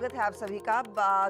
स्वागत है आप सभी का।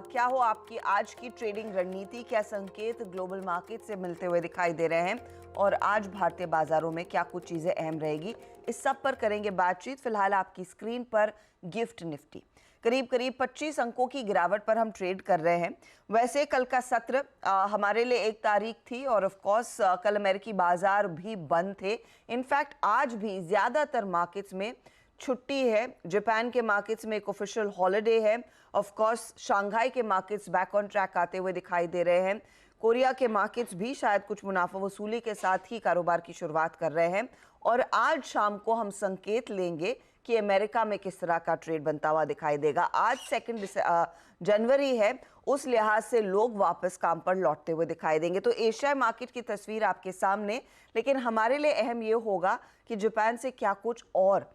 क्या हो आपकी आज की ट्रेडिंग रणनीति, क्या संकेत ग्लोबल मार्केट से मिलते हुए दिखाई दे रहे हैं और आज भारतीय बाजारों में क्या कुछ चीजें अहम रहेगी, इस सब पर करेंगे बातचीत। फिलहाल आपकी स्क्रीन पर गिफ्ट निफ्टी करीब करीब 25 अंकों की गिरावट पर हम ट्रेड कर रहे हैं। वैसे कल का सत्र हमारे लिए 1 तारीख थी और ऑफ कोर्स कल अमेरिकी बाजार भी बंद थे। इनफैक्ट आज भी ज्यादातर मार्केट्स में छुट्टी है। जापान के मार्केट्स में एक ऑफिशियल हॉलिडे है। ऑफ कोर्स शंघाई के मार्केट्स बैक ऑन ट्रैक आते हुए दिखाई दे रहे हैं। कोरिया के मार्केट्स भी शायद कुछ मुनाफा वसूली के साथ ही कारोबार की शुरुआत कर रहे हैं। और आज शाम को हम संकेत लेंगे कि अमेरिका में किस तरह का ट्रेड बनता हुआ दिखाई देगा। आज 2 जनवरी है, उस लिहाज से लोग वापस काम पर लौटते हुए दिखाई देंगे। तो एशिया मार्केट की तस्वीर आपके सामने, लेकिन हमारे लिए अहम ये होगा कि जापान से क्या कुछ और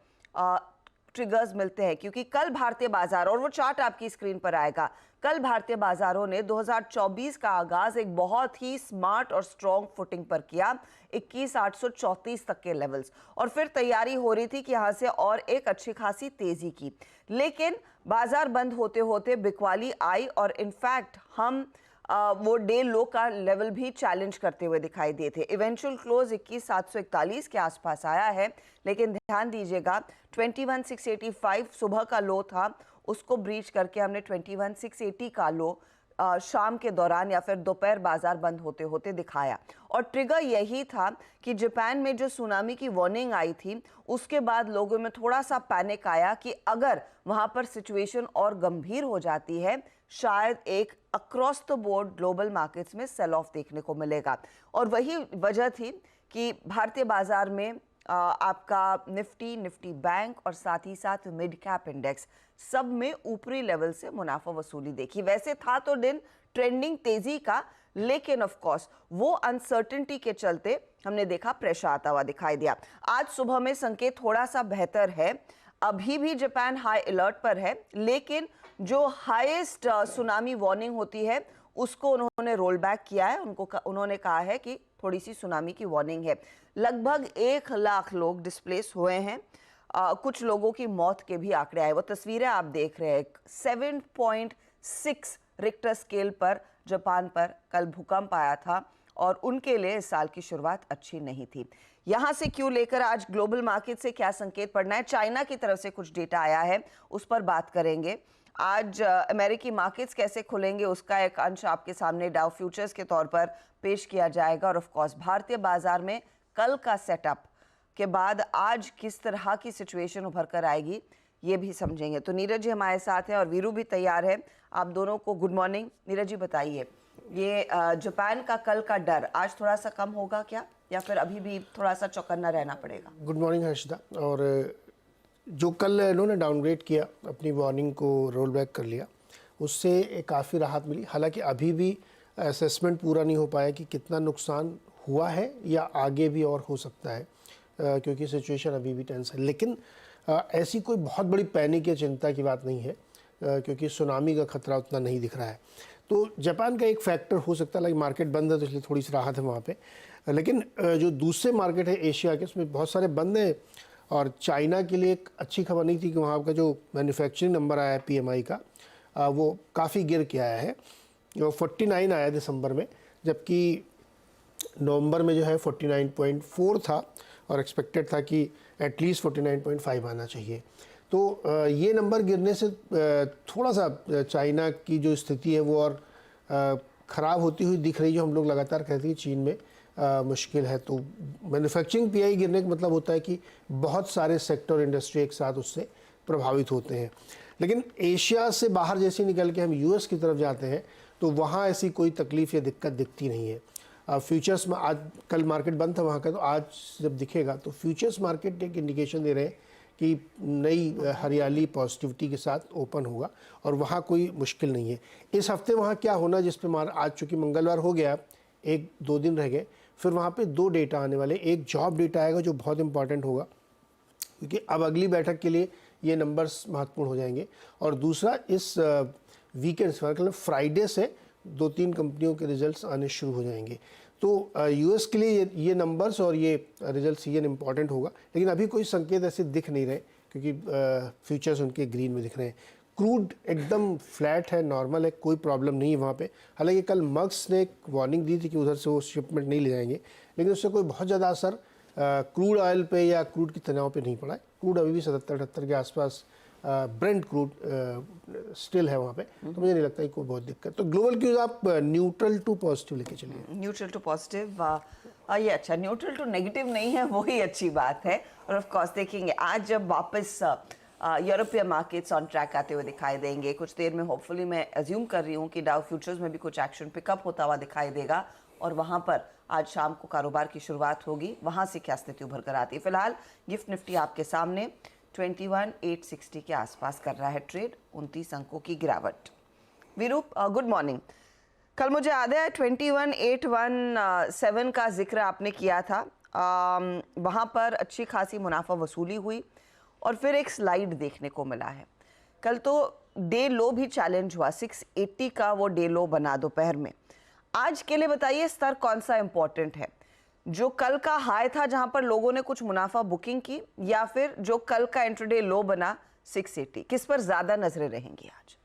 ट्रिगर्स मिलते हैं, क्योंकि कल भारतीय बाजार, और वो चार्ट आपकी स्क्रीन पर आएगा, कल भारतीय बाजारों ने 2024 का आगाज एक बहुत ही स्मार्ट और स्ट्रॉन्ग फुटिंग पर किया, 21,834 तक के लेवल्स, और फिर तैयारी हो रही थी कि यहां से और एक अच्छी खासी तेजी की। लेकिन बाजार बंद होते होते बिकवाली आई और इनफैक्ट हम वो डे लो का लेवल भी चैलेंज करते हुए दिखाई दिए थे। इवेंचुअल क्लोज 21,741 के आसपास आया है, लेकिन ध्यान दीजिएगा 21,685 सुबह का लो था, उसको ब्रीच करके हमने 21,680 का लो शाम के दौरान या फिर दोपहर बाजार बंद होते होते दिखाया। और ट्रिगर यही था कि जापान में जो सुनामी की वार्निंग आई थी, उसके बाद लोगों में थोड़ा सा पैनिक आया कि अगर वहां पर सिचुएशन और गंभीर हो जाती है, शायद एक across the board global markets में सेल ऑफ देखने को मिलेगा। और वही वजह थी कि भारतीय बाजार में आपका निफ्टी बैंक और साथ ही साथ मिड कैप इंडेक्स सब में ऊपरी लेवल से मुनाफा वसूली देखी। वैसे था तो दिन ट्रेंडिंग तेजी का, लेकिन ऑफ कोर्स वो अनसर्टेनिटी के चलते हमने देखा प्रेशर आता हुआ दिखाई दिया। आज सुबह में संकेत थोड़ा सा बेहतर है, अभी भी जापान हाई अलर्ट पर है, लेकिन जो हाईएस्ट सुनामी वार्निंग होती है उसको उन्होंने रोल बैक किया है। उन्होंने कहा है कि थोड़ी सी सुनामी की वार्निंग है। लगभग 1 लाख लोग डिस्प्लेस हुए हैं, कुछ लोगों की मौत के भी आंकड़े आए। वो तस्वीरें आप देख रहे हैं, 7.6 रिक्टर स्केल पर जापान पर कल भूकंप आया था और उनके लिए इस साल की शुरुआत अच्छी नहीं थी। यहां से क्यों लेकर आज ग्लोबल मार्केट से क्या संकेत पड़ना है, चाइना की तरफ से कुछ डेटा आया है, उस पर बात करेंगे। आज अमेरिकी मार्केट्स कैसे खुलेंगे उसका एक अंश आपके सामने डाउ फ्यूचर्स के तौर पर पेश किया जाएगा। और ऑफ कोर्स भारतीय बाजार में कल का सेटअप के बाद आज किस तरह की सिचुएशन उभर कर आएगी, ये भी समझेंगे। तो नीरज जी हमारे साथ हैं और वीरू भी तैयार है। आप दोनों को गुड मॉर्निंग। नीरज जी बताइए, ये जापान का कल का डर आज थोड़ा सा कम होगा क्या, या फिर अभी भी थोड़ा सा चौकन्ना रहना पड़ेगा? Good morning Harshita. और जो कल इन्होंने डाउनग्रेड किया, अपनी वार्निंग को रोल बैक कर लिया, उससे काफ़ी राहत मिली। हालांकि अभी भी असेसमेंट पूरा नहीं हो पाया कि कितना नुकसान हुआ है या आगे भी और हो सकता है, क्योंकि सिचुएशन अभी भी टेंस है। लेकिन ऐसी कोई बहुत बड़ी पैनिक या चिंता की बात नहीं है, क्योंकि सुनामी का खतरा उतना नहीं दिख रहा है। तो जापान का एक फैक्टर हो सकता है, लाइक मार्केट बंद है तो इसलिए थोड़ी सी राहत है वहाँ पे। लेकिन जो दूसरे मार्केट है एशिया के, उसमें बहुत सारे बंद हैं। और चाइना के लिए एक अच्छी खबर नहीं थी कि वहाँ का जो मैन्युफैक्चरिंग नंबर आया है PMI का, वो काफ़ी गिर के आया है। वो 49 आया दिसंबर में, जबकि नवंबर में जो है 49.4 था और एक्सपेक्टेड था कि एटलीस्ट 49.5 आना चाहिए। तो ये नंबर गिरने से थोड़ा सा चाइना की जो स्थिति है वो और ख़राब होती हुई दिख रही, जो हम लोग लगातार कहते हैं चीन में मुश्किल है। तो मैन्युफैक्चरिंग PI गिरने का मतलब होता है कि बहुत सारे सेक्टर इंडस्ट्री एक साथ उससे प्रभावित होते हैं। लेकिन एशिया से बाहर जैसे निकल के हम US की तरफ जाते हैं तो वहाँ ऐसी कोई तकलीफ़ या दिक्कत दिखती नहीं है। फ्यूचर्स में आज कल मार्केट बंद था वहाँ का, तो आज जब दिखेगा तो फ्यूचर्स मार्केट एक इंडिकेशन दे रहे हैं कि नई हरियाली पॉजिटिविटी के साथ ओपन होगा और वहाँ कोई मुश्किल नहीं है। इस हफ्ते वहाँ क्या होना, जिस पे आज चूँकि मंगलवार हो गया, 1-2 दिन रह गए, फिर वहाँ पे 2 डेटा आने वाले। एक जॉब डेटा आएगा जो बहुत इंपॉर्टेंट होगा, क्योंकि अब अगली बैठक के लिए ये नंबर्स महत्वपूर्ण हो जाएंगे। और दूसरा इस वीकेंड से, मतलब फ्राइडे से 2-3 कंपनियों के रिजल्ट्स आने शुरू हो जाएंगे। तो US के लिए ये नंबर्स और ये रिजल्ट सीजन इंपॉर्टेंट होगा। लेकिन अभी कोई संकेत ऐसे दिख नहीं रहे, क्योंकि फ्यूचर्स उनके ग्रीन में दिख रहे हैं। क्रूड एकदम फ्लैट है, नॉर्मल है, कोई प्रॉब्लम नहीं है वहाँ पे। हालांकि कल मग्स ने एक वार्निंग दी थी कि उधर से वो शिपमेंट नहीं ले जाएंगे, लेकिन उससे कोई बहुत ज़्यादा असर क्रूड ऑयल पे या क्रूड की तनाव पे नहीं पड़ा है। क्रूड अभी भी 77-78 के आसपास ब्रेंट क्रूड स्टिल है वहाँ पे, तो मुझे नहीं लगता कि कोई बहुत दिक्कत। तो ग्लोबल क्यूज आप न्यूट्रल टू पॉजिटिव लेके चलिए। न्यूट्रल टू पॉजिटिव, ये अच्छा, न्यूट्रल टू नेगेटिव नहीं है, वही अच्छी बात है। और ऑफ कोर्स देखेंगे आज जब वापस यूरोपियन मार्केट्स ऑन ट्रैक आते हुए दिखाई देंगे कुछ देर में, होपफुली मैं अज्यूम कर रही हूँ कि डाउ फ्यूचर्स में भी कुछ एक्शन पिकअप होता हुआ दिखाई देगा और वहाँ पर आज शाम को कारोबार की शुरुआत होगी, वहाँ से क्या स्थिति उभर कर आती है। फिलहाल गिफ्ट निफ्टी आपके सामने 21,860 के आसपास कर रहा है ट्रेड, 29 अंकों की गिरावट। विरूप, गुड मॉर्निंग। कल मुझे याद है 21,817 का जिक्र आपने किया था, वहाँ पर अच्छी खासी मुनाफा वसूली हुई और फिर एक स्लाइड देखने को मिला है। कल तो डे लो भी चैलेंज हुआ, 680 का वो डे लो बना दोपहर में। आज के लिए बताइए स्तर कौन सा इंपॉर्टेंट है, जो कल का हाई था जहां पर लोगों ने कुछ मुनाफा बुकिंग की, या फिर जो कल का इंट्राडे लो बना 680, किस पर ज्यादा नजरें रहेंगी आज?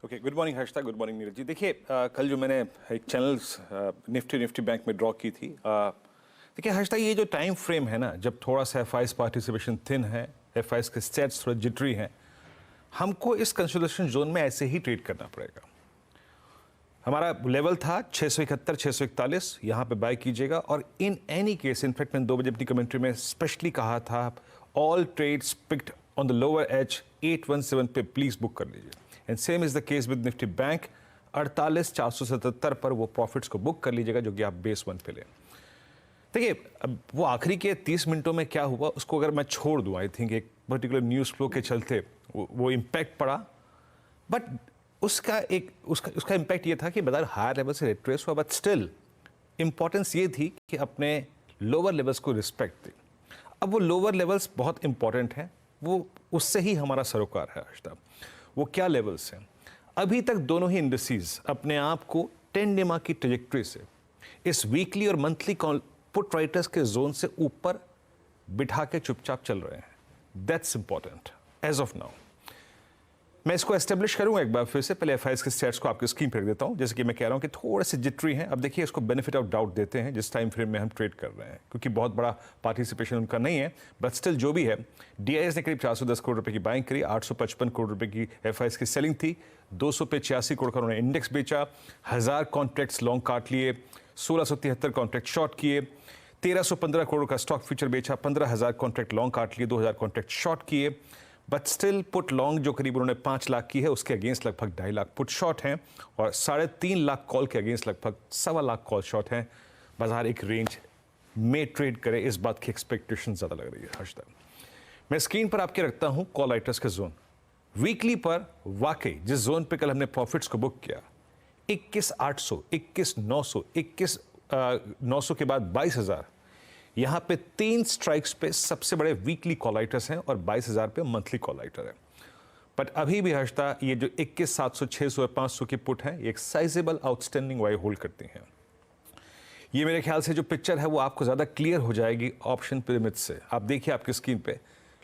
Okay, good morning Harshita, good morning Neeraj ji. देखिए कल जो मैंने एक चैनल्स निफ्टी बैंक में ड्रॉ की थी, देखिए हर्षिता, ये जो टाइम फ्रेम है ना, जब थोड़ा सा एफआईएस पार्टिसिपेशन थिन है, एफआईएस के स्टेट्स थोड़ा जिटरी हैं, हमको इस कंसोलिडेशन जोन में ऐसे ही ट्रेड करना पड़ेगा। हमारा लेवल था 671 641, यहाँ पे बाय कीजिएगा। और इन एनी केस, इनफैक्ट मैंने 2 बजे अपनी कमेंट्री में स्पेशली कहा था, all trades picked on the lower edge 817 पे प्लीज बुक कर लीजिए। And same is the case with Nifty bank, 48,477 पर वो प्रॉफिट्स को बुक कर लीजिएगा, जो कि आप बेस 1 पे लें। देखिए अब वो आखिरी के 30 मिनटों में क्या हुआ उसको अगर मैं छोड़ दूं, आई थिंक एक पर्टिकुलर न्यूज़ फ्लो के चलते वो इम्पैक्ट पड़ा, बट उसका इम्पैक्ट ये था कि बाजार हायर लेवल से रिट्रेस हुआ, बट स्टिल इंपॉर्टेंस ये थी कि अपने लोअर लेवल्स को रिस्पेक्ट दी। अब वो लोअर लेवल्स बहुत इंपॉर्टेंट हैं, वो उससे ही हमारा सरोकार है आज तक। वो क्या लेवल्स हैं? अभी तक दोनों ही इंडिसेस अपने आप को 10 डेमा की ट्रेजेक्ट्री से इस वीकली और मंथली पुट राइटर्स के जोन से ऊपर बिठा के चुपचाप चल रहे हैं। That's important as of now. मैं इसको एस्टेब्लिश करूंगा एक बार फिर से, पहले एफआईएस के स्टेट्स को आपकी स्क्रीन पर रख देता हूं। जैसे कि मैं कह रहा हूं कि थोड़े से जिटरी हैं। अब देखिए इसको बेनिफिट ऑफ डाउट देते हैं जिस टाइम फ्रेम में हम ट्रेड कर रहे हैं, क्योंकि बहुत बड़ा पार्टिसिपेशन उनका नहीं है, बट स्टिल जो भी है, डीआईएस ने करीब 410 करोड़ रुपए की बाइंग करी, 855 करोड़ रुपए की एफआईएस की सेलिंग थी, 200 पे 86 करोड़ का उन्होंने इंडेक्स बेचा, 1000 कॉन्ट्रैक्ट्स लॉन्ग काट लिए, 1673 कॉन्ट्रैक्ट शॉर्ट किए, 1315 करोड़ का स्टॉक फ्यूचर बेचा, 15,000 कॉन्ट्रैक्ट लॉन्ग काट लिए, 2000 कॉन्ट्रैक्ट शॉर्ट किए। बट स्टिल पुट लॉन्ग जो करीब उन्होंने 5 लाख की है, उसके अगेंस्ट लगभग 2.5 लाख पुट शॉर्ट हैं, और 3.5 लाख कॉल के अगेंस्ट लगभग 1.25 लाख कॉल शॉर्ट हैं। बाजार एक रेंज में ट्रेड करे, इस बात की एक्सपेक्टेशन ज़्यादा लग रही है हर्षदा। मैं स्क्रीन पर आपके रखता हूँ कॉल राइटर्स के जोन। वीकली पर वाकई जिस जोन पे कल हमने प्रॉफिट्स को बुक किया, 21,800, 21,900, 21,900 के बाद 22,000, यहाँ पे 3 स्ट्राइक्स पे सबसे बड़े वीकली कॉल राइटर्स हैं और 22,000 पे मंथली कॉल राइटर है। बट अभी भी हर्षता ये जो 21,700, 600 और 500 की पुट है, ये एक साइजेबल आउटस्टैंडिंग वाई होल्ड करती हैं। ये मेरे ख्याल से जो पिक्चर है वो आपको ज़्यादा क्लियर हो जाएगी ऑप्शन पिरामिड से। आप देखिए आपकी स्क्रीन पे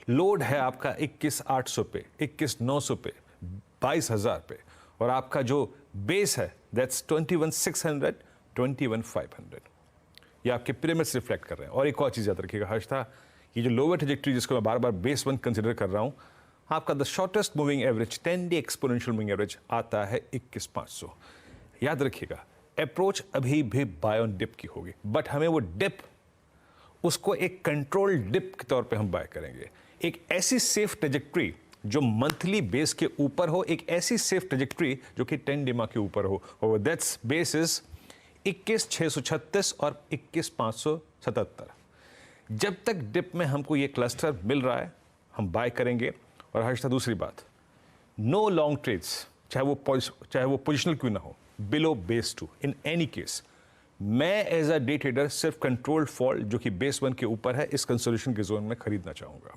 लोड है आपका 21,800 पे, 21,900 पे, 22,000 पे, और आपका जो बेस है दैट्स 21,600, 21,500। ये आपके पिरामिड्स रिफ्लेक्ट कर रहे हैं। और एक और चीज़ याद रखिएगा हर्षता, ये जो लोअर ट्रैजेक्टरी जिसको मैं बार बार बेस 1 कंसिडर कर रहा हूँ, आपका the shortest moving average 10 day exponential moving average आता है 21,500। याद रखिएगा अप्रोच अभी भी बाय ऑन डिप की होगी, बट हमें वो डिप उसको एक कंट्रोल डिप के तौर पे हम बाय करेंगे। एक ऐसी सेफ ट्रैजेक्टरी जो मंथली बेस के ऊपर हो, एक ऐसी सेफ ट्रैजेक्टरी जो कि 10 डेमा के ऊपर हो, और दैट्स बेस इज 21,636 और 21,577। जब तक डिप में हमको ये क्लस्टर मिल रहा है हम बाय करेंगे। और हर्षता दूसरी बात, नो लॉन्ग ट्रेड्स, चाहे वो पोजिशनल क्यों ना हो, बिलो बेस 2 इन एनी केस। मैं एज अ डे ट्रेडर सिर्फ कंट्रोल्ड फॉल जो कि बेस 1 के ऊपर है इस कंसोलिडेशन के जोन में खरीदना चाहूँगा।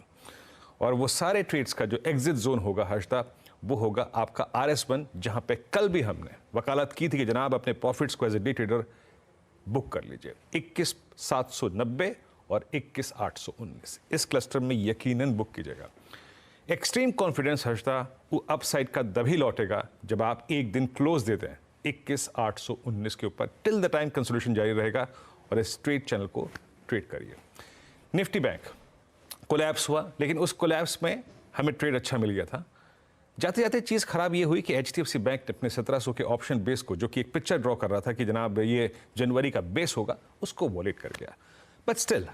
और वो सारे ट्रेड्स का जो एग्जिट जोन होगा हर्षता, वो होगा आपका RS1, जहां पे कल भी हमने वकालत की थी कि जनाब अपने प्रॉफिट्स को as a day trader book कर लीजिए। 21,790 और 21,819 इस क्लस्टर में यकीनन बुक कीजिएगा। एक्सट्रीम कॉन्फिडेंस हर्षदा वो अपसाइड का तभी लौटेगा जब आप एक दिन क्लोज देते हैं 21,819 के ऊपर। टिल द टाइम कंसोलिडेशन जारी रहेगा और इस ट्रेड चैनल को ट्रेड करिए। निफ्टी बैंक कोलैप्स हुआ, लेकिन उस कोलैप्स में हमें ट्रेड अच्छा मिल गया था। जाते जाते चीज़ खराब ये हुई कि HDFC बैंक ने अपने 1700 के ऑप्शन बेस को, जो कि एक पिक्चर ड्रॉ कर रहा था कि जनाब ये जनवरी का बेस होगा, उसको वॉलेट कर गया। बट स्टिल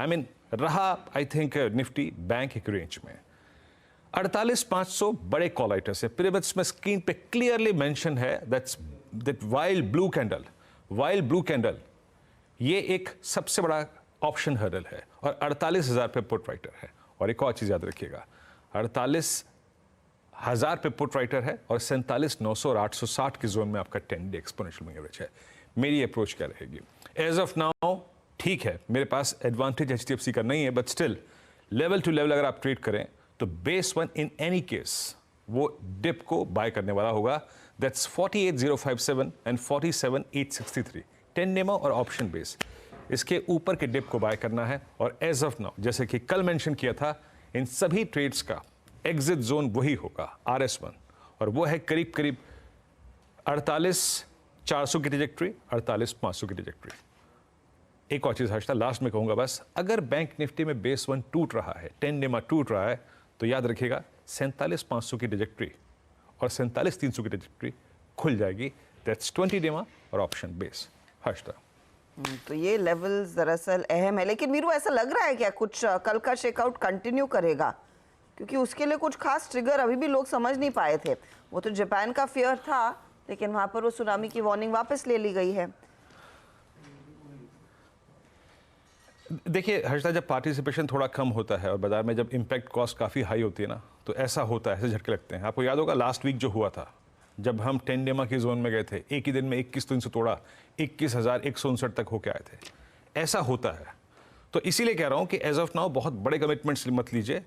रहा आई थिंक निफ्टी बैंक एक रेंज में। 48,500 बड़े कॉल आइटर्स है। पिरामिड्स में स्क्रीन पे क्लियरली मेंशन है दैट वाइल ब्लू कैंडल ये एक सबसे बड़ा ऑप्शन हर्डल है और 48,000 पे पुट राइटर है। और एक और चीज याद रखिएगा, 48,000 पे पुट राइटर है और 47,900 और 860 के जोन में आपका 10 डे एक्सपोनेंशियल मूविंग एवरेज है। मेरी अप्रोच क्या रहेगी? एज ऑफ नाउ ठीक है, मेरे पास एडवांटेज HDFC का नहीं है, but still level to level अगर आप ट्रेड करें तो base one in any case वो डिप को बाय करने वाला होगा। दैट्स 48,057 एंड 47,863 10 नेमा और ऑप्शन बेस, इसके ऊपर के डिप को बाय करना है। और एज ऑफ नाउ जैसे कि कल मेंशन किया था, इन सभी ट्रेड्स का एग्जिट जोन वही होगा RS1, और वो है करीब करीब 48,400 की ट्रैजेक्टरी, 48,500 की ट्रैजेक्टरी। एक और चीज हर्षदा लास्ट में कहूंगा बस, अगर बैंक निफ्टी में बेस वन टूट रहा है, 10 नेमा टूट रहा है, तो याद रखिएगा 47,500 की ट्रैजेक्टरी और 47,300 की ट्रैजेक्टरी खुल जाएगी। दैट्स 20 नेमा और ऑप्शन बेस। हर्षदा तो ये लेवल्स दरअसल अहम है, लेकिन मीरू ऐसा लग रहा है क्या कुछ कल का शेकआउट कंटिन्यू करेगा? क्योंकि उसके लिए कुछ खास ट्रिगर अभी भी लोग समझ नहीं पाए थे। वो तो जापान का फियर था, लेकिन वहां पर वो सुनामी की वार्निंग वापस ले ली गई है। देखिए हर्षदा, जब पार्टिसिपेशन थोड़ा कम होता है और बाजार में जब इम्पैक्ट कॉस्ट काफ़ी हाई होती है ना, तो ऐसा होता है, ऐसे झटके लगते हैं। आपको याद होगा लास्ट वीक जो हुआ था, जब हम 10 नेमा की जोन में गए थे, एक ही दिन में 21,300 तोड़ा, 21,159 तक होके आए थे। ऐसा होता है, तो इसीलिए कह रहा हूं कि एज ऑफ नाउ बहुत बड़े कमिटमेंट्स मत लीजिए।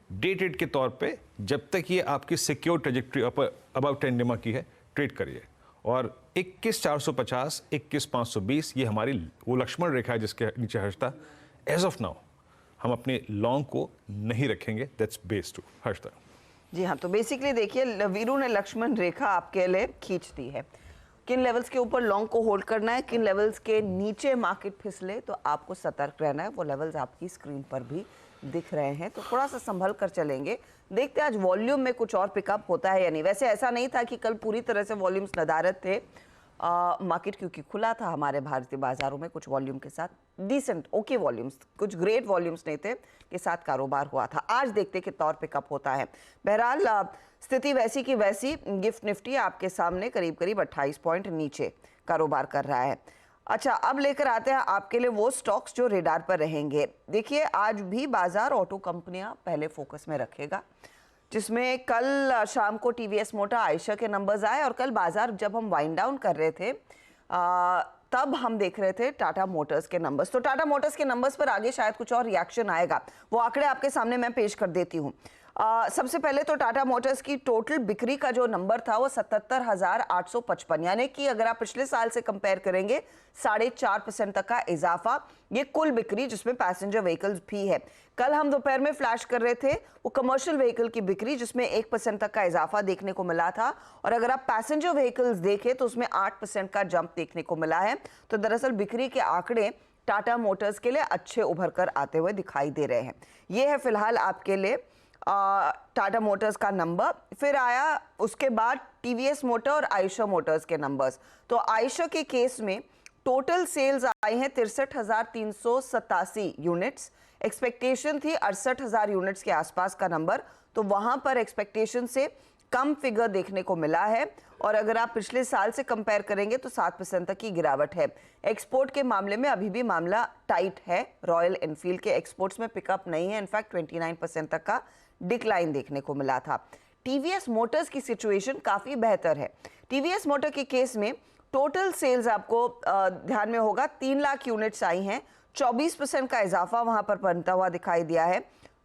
डे ट्रेड के तौर पे जब तक ये आपकी सिक्योर ट्रेजेक्टरी अबव 10 नेमा की है, ट्रेड करिए। और 21,450, 21,520 ये हमारी वो लक्ष्मण रेखा है जिसके नीचे हर्षदा एज ऑफ नाउ हम अपने लॉन्ग को नहीं रखेंगे। That's base to Harshada. जी हाँ, तो बेसिकली देखिए वीरू ने लक्ष्मण रेखा आपके लिए खींच दी है। किन लेवल्स के ऊपर लॉन्ग को होल्ड करना है, किन लेवल्स के नीचे मार्केट फिसले तो आपको सतर्क रहना है। वो लेवल्स आपकी स्क्रीन पर भी दिख रहे हैं, तो थोड़ा सा संभल कर चलेंगे। देखते हैं आज वॉल्यूम में कुछ और पिकअप होता है या नहीं। वैसे ऐसा नहीं था कि कल पूरी तरह से वॉल्यूम्स नदारद थे। मार्केट क्योंकि खुला था हमारे भारतीय बाजारों में कुछ वॉल्यूम के साथ, डिसेंट ओके वॉल्यूम्स, कुछ ग्रेट वॉल्यूम्स नहीं थे, के साथ कारोबार हुआ था। आज देखते कितना और पिकअप होता है। बहरहाल स्थिति वैसी की वैसी, गिफ्ट निफ्टी आपके सामने करीब करीब 28 पॉइंट नीचे कारोबार कर रहा है। अच्छा, अब लेकर आते हैं आपके लिए वो स्टॉक्स जो रेडार पर रहेंगे। देखिए आज भी बाजार ऑटो कंपनियां पहले फोकस में रखेगा, जिसमें कल शाम को TVS मोटर, आयशर के नंबर्स आए, और कल बाजार जब हम वाइंड डाउन कर रहे थे तब हम देख रहे थे टाटा मोटर्स के नंबर्स। तो टाटा मोटर्स के नंबर्स पर आगे शायद कुछ और रिएक्शन आएगा, वो आंकड़े आपके सामने मैं पेश कर देती हूँ। सबसे पहले तो टाटा मोटर्स की टोटल बिक्री का जो नंबर था वो 77,855, यानी कि अगर आप पिछले साल से कंपेयर करेंगे 4.5% तक का इजाफा। ये कुल बिक्री जिसमें पैसेंजर व्हीकल्स भी है। कल हम दोपहर में फ्लैश कर रहे थे वो कमर्शियल व्हीकल की बिक्री, जिसमें 1% तक का इजाफा देखने को मिला था, और अगर आप पैसेंजर व्हीकल्स देखें तो उसमें 8% का जंप देखने को मिला है। तो दरअसल बिक्री के आंकड़े टाटा मोटर्स के लिए अच्छे उभर कर आते हुए दिखाई दे रहे हैं। ये है फिलहाल आपके लिए टाटा मोटर्स का नंबर। फिर आया उसके बाद TVS मोटर और आयशर मोटर्स के नंबर्स। तो आयशर के केस में टोटल सेल्स आई हैं 63,387 यूनिट्स। एक्सपेक्टेशन थी 68,000 यूनिट्स के आसपास का नंबर, तो वहां पर एक्सपेक्टेशन से कम फिगर देखने को मिला है। और अगर आप पिछले साल से कंपेयर करेंगे तो 7% तक की गिरावट है। एक्सपोर्ट के मामले में अभी भी मामला टाइट है। रॉयल एनफील्ड के एक्सपोर्ट्स में पिकअप नहीं है, इनफैक्ट 29% तक का डिक्लाइन देखने को मिला था। TVS मोटर्स की सिचुएशन काफी बेहतर है। TVS मोटर के केस में टोटल सेल्स आपको ध्यान में होगा 3 लाख यूनिट्स आई हैं, 24% का इजाफा वहां पर बनता हुआ दिखाई दिया है।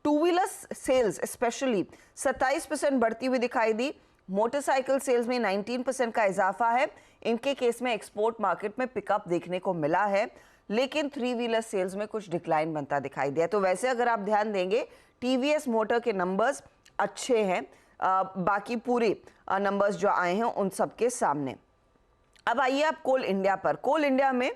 टू व्हीलर सेल्स स्पेशली 27% बढ़ती हुई दिखाई दी। मोटरसाइकिल सेल्स में 19% का इजाफा है। इनके केस में एक्सपोर्ट मार्केट में पिकअप देखने को मिला है, लेकिन 3 व्हीलर सेल्स में कुछ डिक्लाइन बनता दिखाई दिया। तो वैसे अगर आप ध्यान देंगे TVS मोटर के नंबर्स अच्छे हैं बाकी पूरे नंबर्स जो आए हैं उन सब के सामने। अब आइए आप कोल इंडिया पर। कोल इंडिया में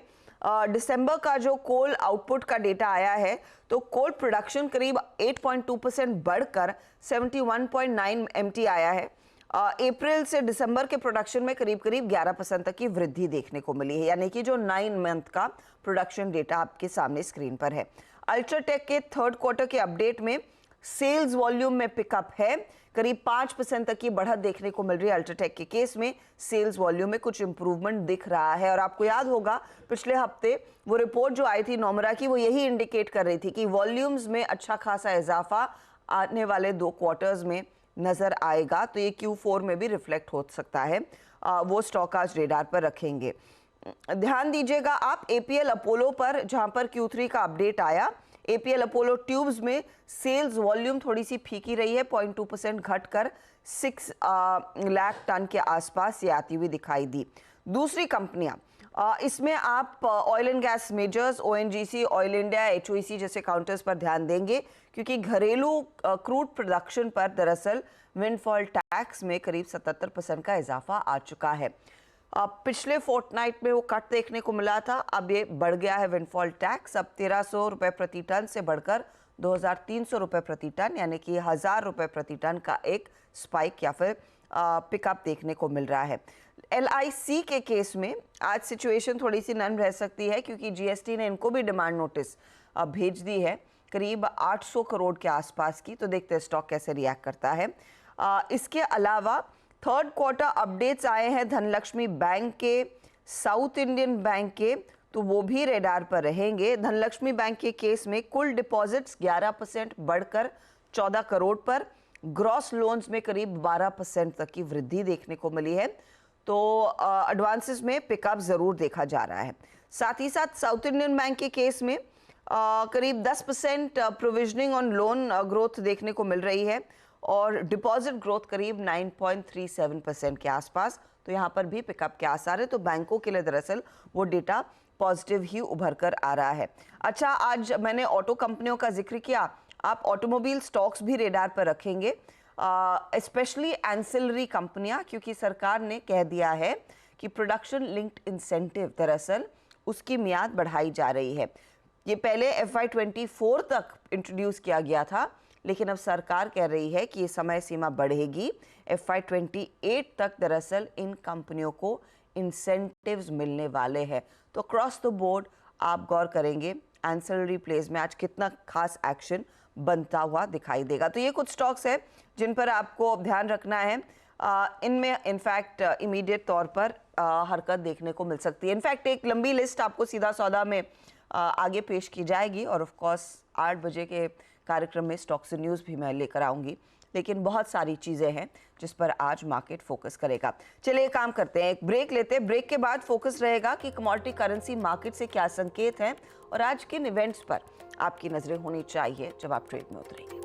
दिसंबर का जो कोल आउटपुट का डेटा आया है तो कोल प्रोडक्शन करीब 8.2% बढ़कर 71.9 MT आया है। अप्रैल से दिसंबर के प्रोडक्शन में करीब करीब 11% तक की वृद्धि देखने को मिली है, यानी कि जो 9 मंथ का प्रोडक्शन डेटा आपके सामने स्क्रीन पर है। अल्ट्राटेक के थर्ड क्वार्टर के अपडेट में सेल्स वॉल्यूम में पिकअप है, करीब 5% तक की बढ़त देखने को मिल रही है। अल्ट्राटेक के केस में सेल्स वॉल्यूम में कुछ इंप्रूवमेंट दिख रहा है और आपको याद होगा पिछले हफ्ते वो रिपोर्ट जो आई थी नोमरा की, वो यही इंडिकेट कर रही थी कि वॉल्यूम्स में अच्छा खासा इजाफा आने वाले 2 क्वार्टर्स में नजर आएगा, तो ये Q4 में भी रिफ्लेक्ट हो सकता है। वो स्टॉक आज रेडार पर रखेंगे। ध्यान दीजिएगा आप APL अपोलो पर, जहां पर Q3 का अपडेट आया। APL अपोलो ट्यूब्स में सेल्स वॉल्यूम थोड़ी सी फीकी रही है, 0.2% घटकर 6 लाख टन के आसपास ये आती हुई दिखाई दी। दूसरी कंपनियां इसमें आप oil and gas measures, ONGC, oil India, HOEC जैसे काउंटर्स पर ध्यान देंगे, क्योंकि घरेलू क्रूड प्रोडक्शन पर दरअसल विंडफॉल टैक्स में करीब 77% का इजाफा आ चुका है। पिछले फोर्टनाइट में वो कट देखने को मिला था, अब ये बढ़ गया है विंडफॉल टैक्स। अब 1300 रुपये प्रति टन से बढ़कर 2300 रुपये प्रति टन, यानी कि 1000 रुपये प्रति टन का एक स्पाइक या फिर पिकअप देखने को मिल रहा है। LIC के केस में आज सिचुएशन थोड़ी सी नरम रह सकती है, क्योंकि GST ने इनको भी डिमांड नोटिस भेज दी है करीब 800 करोड़ के आसपास की, तो देखते हैं स्टॉक कैसे रिएक्ट करता है। इसके अलावा थर्ड क्वार्टर अपडेट्स आए हैं धनलक्ष्मी बैंक के, साउथ इंडियन बैंक के, तो वो भी रेडार पर रहेंगे। धनलक्ष्मी बैंक के केस में कुल डिपॉजिट्स 11% बढ़कर 14 करोड़ पर, ग्रॉस लोन्स में करीब 12% तक की वृद्धि देखने को मिली है, तो एडवांसेस में पिकअप जरूर देखा जा रहा है। साथ ही साथ साउथ इंडियन बैंक के केस में करीब 10% प्रोविजनिंग ऑन लोन ग्रोथ देखने को मिल रही है और डिपॉजिट ग्रोथ करीब 9.37% के आसपास, तो यहाँ पर भी पिकअप के आसार है। तो बैंकों के लिए दरअसल वो डेटा पॉजिटिव ही उभर कर आ रहा है। अच्छा, आज मैंने ऑटो कंपनियों का जिक्र किया, आप ऑटोमोबाइल स्टॉक्स भी रेडार पर रखेंगे, स्पेशली एंसिलरी कंपनियां, क्योंकि सरकार ने कह दिया है कि प्रोडक्शन लिंक्ड इंसेंटिव दरअसल उसकी मियाद बढ़ाई जा रही है। ये पहले FY24 तक इंट्रोड्यूस किया गया था, लेकिन अब सरकार कह रही है कि ये समय सीमा बढ़ेगी। FY28 तक दरअसल इन कंपनियों को इंसेंटिव्स मिलने वाले हैं। तो क्रॉस द बोर्ड आप गौर करेंगे एंसिलरी प्लेस में आज कितना खास एक्शन बनता हुआ दिखाई देगा। तो ये कुछ स्टॉक्स हैं जिन पर आपको ध्यान रखना है। इनमें इनफैक्ट इमीडिएट तौर पर हरकत देखने को मिल सकती है। इनफैक्ट एक लंबी लिस्ट आपको सीधा सौदा में आगे पेश की जाएगी और ऑफ कोर्स 8 बजे के कार्यक्रम में स्टॉक्स न्यूज़ भी मैं लेकर आऊँगी, लेकिन बहुत सारी चीज़ें हैं जिस पर आज मार्केट फोकस करेगा। चलिए काम करते हैं, एक ब्रेक लेते हैं। ब्रेक के बाद फोकस रहेगा कि कमोडिटी करेंसी मार्केट से क्या संकेत हैं और आज किन इवेंट्स पर आपकी नजरें होनी चाहिए जब आप ट्रेड में उतरेंगे।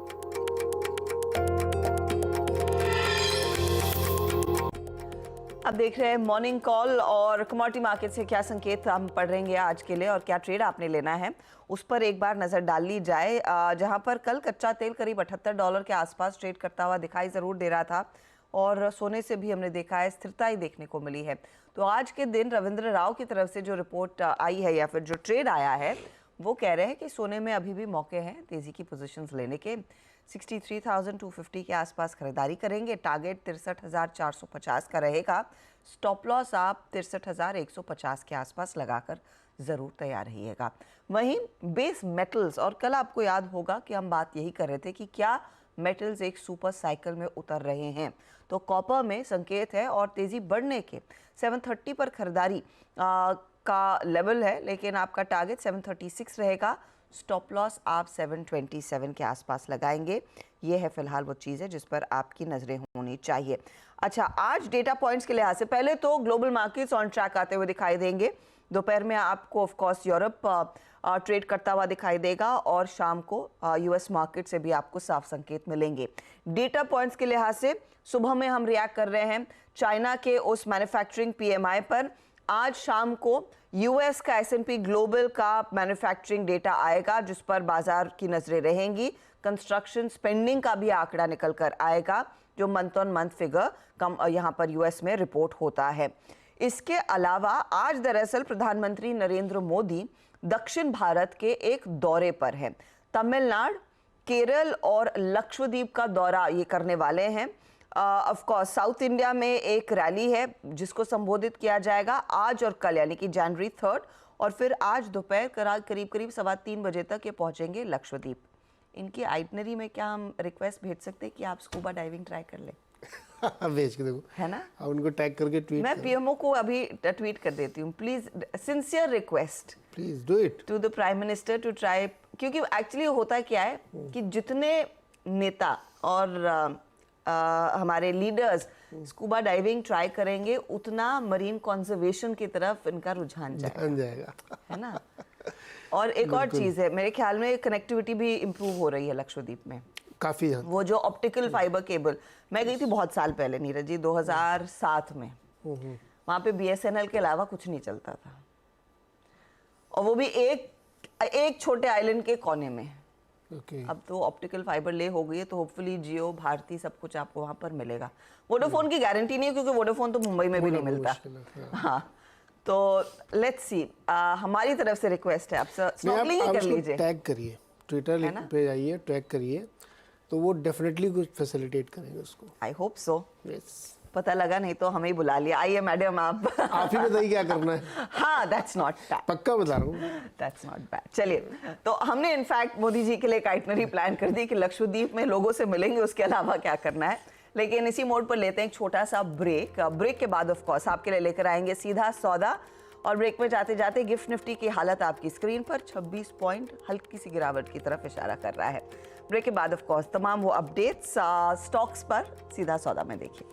अब देख रहे हैं मॉर्निंग कॉल और कमोडिटी मार्केट से क्या संकेत हम पढ़ रहेंगे आज के लिए और क्या ट्रेड आपने लेना है उस पर एक बार नजर डाल ली जाए। जहां पर कल कच्चा तेल करीब $78 के आसपास ट्रेड करता हुआ दिखाई जरूर दे रहा था और सोने से भी हमने देखा है स्थिरता ही देखने को मिली है। तो आज के दिन रविंद्र राव की तरफ से जो रिपोर्ट आई है या फिर जो ट्रेड आया है वो कह रहे हैं कि सोने में अभी भी मौके हैं तेजी की पोजीशंस लेने के। 63,250 के आसपास खरीदारी करेंगे। टारगेट 63,450 का रहेगा। स्टॉप लॉस आप 63,150 के आसपास लगाकर ज़रूर तैयार रहिएगा। वहीं बेस मेटल्स, और कल आपको याद होगा कि हम बात यही कर रहे थे कि क्या मेटल्स एक सुपर साइकिल में उतर रहे हैं, तो कॉपर में संकेत है और तेज़ी बढ़ने के 730 पर खरीदारी का लेवल है, लेकिन आपका टारगेट 736 रहेगा। स्टॉप लॉस आप 727 के आसपास लगाएंगे। ये है फिलहाल वो चीज़ है जिस पर आपकी नज़रें होनी चाहिए। अच्छा, आज डेटा पॉइंट्स के लिहाज से पहले तो ग्लोबल मार्केट्स ऑन ट्रैक आते हुए दिखाई देंगे। दोपहर में आपको ऑफ कोर्स यूरोप ट्रेड करता हुआ दिखाई देगा और शाम को US मार्केट से भी आपको साफ संकेत मिलेंगे। डेटा पॉइंट्स के लिहाज से सुबह में हम रिएक्ट कर रहे हैं चाइना के उस मैन्युफैक्चरिंग PMI पर। आज शाम को US का S&P ग्लोबल का मैन्युफैक्चरिंग डेटा आएगा जिस पर बाजार की नजरें रहेंगी। कंस्ट्रक्शन स्पेंडिंग का भी आंकड़ा निकल कर आएगा, जो मंथ ऑन मंथ फिगर कम यहाँ पर यूएस में रिपोर्ट होता है। इसके अलावा आज दरअसल प्रधानमंत्री नरेंद्र मोदी दक्षिण भारत के एक दौरे पर हैं। तमिलनाडु, केरल और लक्षद्वीप का दौरा ये करने वाले हैं। ऑफ कोर्स साउथ इंडिया में एक रैली है जिसको संबोधित किया जाएगा आज और कल, यानी कि जनवरी 3, और फिर आज दोपहर करीब 3:15 बजे तक ये पहुंचेंगे लक्षद्वीप। इनकी आइटनरी में क्या हम रिक्वेस्ट भेज सकते हैं कि आप स्कूबा डाइविंग ट्राई कर लें? भेज के देखो, है ना? आप उनको टैग करके ट्वीट मैं पीएमओ को अभी ट्वीट कर देती हूँ, please sincere request please do it to the prime minister to try, क्योंकि एक्चुअली होता क्या है कि जितने नेता और हमारे लीडर्स स्कूबा डाइविंग ट्राई करेंगे उतना मरीन कंजर्वेशन की तरफ इनका रुझान जाएगा, है ना? और एक और चीज है, मेरे ख्याल में कनेक्टिविटी भी इम्प्रूव हो रही है लक्षद्वीप में काफी। वो जो ऑप्टिकल फाइबर केबल, मैं गई थी बहुत साल पहले नीरज जी, 2007 में, वहां पे बीएसएनएल के अलावा कुछ नहीं चलता था, और वो भी एक छोटे आइलैंड के कोने में। अब तो ऑप्टिकल फाइबर ले हो गई है, तो होपफुली जियो, भारती सब कुछ आपको वहां पर मिलेगा। वोडाफोन की गारंटी नहीं है क्योंकि वोडाफोन तो मुंबई में भी नहीं मिलता। हाँ, तो लेट्स सी, हमारी तरफ से रिक्वेस्ट है, आप स्नॉर्कलिंग ही कर लीजिए, टैग करिए, ट्विटर पे जाइए, टैग करिए, तो वो डेफिनेटली कुछ फैसिलिटेट करेंगे उसको। I hope so. यस, पता लगा नहीं तो हमें ही बुला लिया, आइए मैडम आप आप ही बताइए क्या करना है। हाँ, दैट्स नॉट बैड, पक्का बता रहा हूँ, दैट्स नॉट बैड। चलिए, तो हमने इनफैक्ट मोदी जी के लिए एक आइटनरी प्लान कर दी कि लक्षद्वीप में लोगों से मिलेंगे, उसके अलावा क्या करना है। लेकिन इसी मोड पर लेते हैं एक छोटा सा ब्रेक। ब्रेक के बाद ऑफ कोर्स आपके लिए लेकर आएंगे सीधा सौदा, और ब्रेक में जाते जाते गिफ्ट निफ्टी की हालत आपकी स्क्रीन पर 26 पॉइंट हल्की सी गिरावट की तरफ इशारा कर रहा है। ब्रेक के बाद ऑफ कोर्स तमाम वो अपडेट्स स्टॉक्स पर सीधा सौदा में देखिए।